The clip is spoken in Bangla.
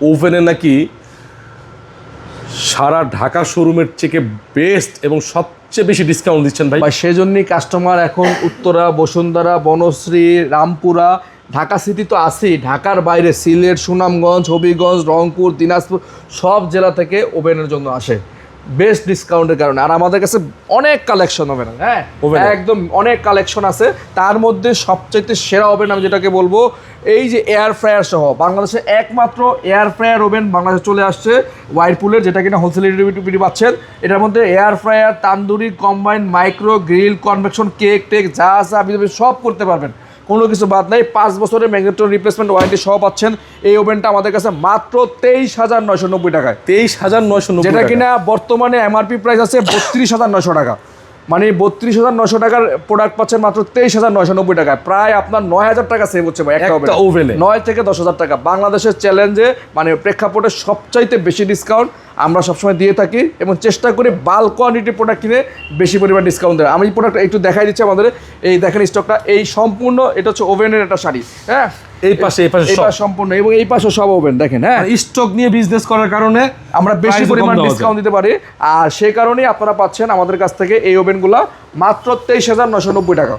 ওভেনে নাকি সারা ঢাকা শোরুমের থেকে বেস্ট এবং সবচেয়ে বেশি ডিসকাউন্ট দিচ্ছেন ভাই। সেজন্যই কাস্টমার এখন উত্তরা, বসুন্ধরা, বনশ্রী, রামপুরা, ঢাকা সিটি তো আছেই, ঢাকার বাইরে সিলেট, সুনামগঞ্জ, হবিগঞ্জ, রংপুর, দিনাজপুর সব জেলা থেকে ওভেনের জন্য আসে বেস্ট ডিসকাউন্টের কারণে। আর আমাদের কাছে অনেক কালেকশন ওভেন, হ্যাঁ একদম অনেক কালেকশন আছে। তার মধ্যে সবচাইতে সেরা ওভেন আমি যেটাকে বলবো, এই যে এয়ার ফ্রায়ার সহ বাংলাদেশে একমাত্র এয়ার ফ্রায়ার ওভেন বাংলাদেশে চলে আসছে ওয়াইরপুলের, যেটা কিনা হোলসেল ডিস্ট্রিবিউটর পাচ্ছেন। এটার মধ্যে air fryer, tandoori, combine, micro, grill, convection, cake টেক যা আছে আপনি সব করতে পারবেন, কোনো কিছু বাদ নাই। 5 বছরের ম্যাগনেটন রিপ্লেসমেন্ট ওয়ারেন্টি সহ পাচ্ছেন। এই ওভেনটা আমাদের কাছে মাত্র 23,990 টাকায়, 23,990, যেটা কিনা বর্তমানে এমআরপি প্রাইস আছে 32,900 টাকা। মানে 32,900 টাকার প্রোডাক্ট পাচ্ছেন মাত্র 23,990 টাকায়। প্রায় আপনার 9,000 টাকা সেভ হচ্ছে ভাই একটা ওভেনে, 9 থেকে 10,000 টাকা। বাংলাদেশের চ্যালেঞ্জে মানে প্রেক্ষাপটে সবচাইতে বেশি ডিসকাউন্ট আমরা সবসময় দিয়ে থাকি এবং চেষ্টা করি বাল্ক কোয়ান্টিটির প্রোডাক্ট কিনে বেশি পরিমাণ ডিসকাউন্ট দেয়। আমি এই প্রোডাক্ট একটু দেখাই দিচ্ছি আমাদের, এই দেখেন স্টকটা, এই সম্পূর্ণ এটা হচ্ছে ওভেনের একটা শাড়ি, হ্যাঁ এই পাশে সম্পূর্ণ, এবং এই পাশে সব ওভেন দেখেন, হ্যাঁ স্টক নিয়ে বিজনেস করার কারণে আমরা বেশি পরিমাণ ডিসকাউন্ট দিতে পারি। আর সে কারণেই আপনারা পাচ্ছেন আমাদের কাছ থেকে এই ওভেনগুলো মাত্র 23,990 টাকা।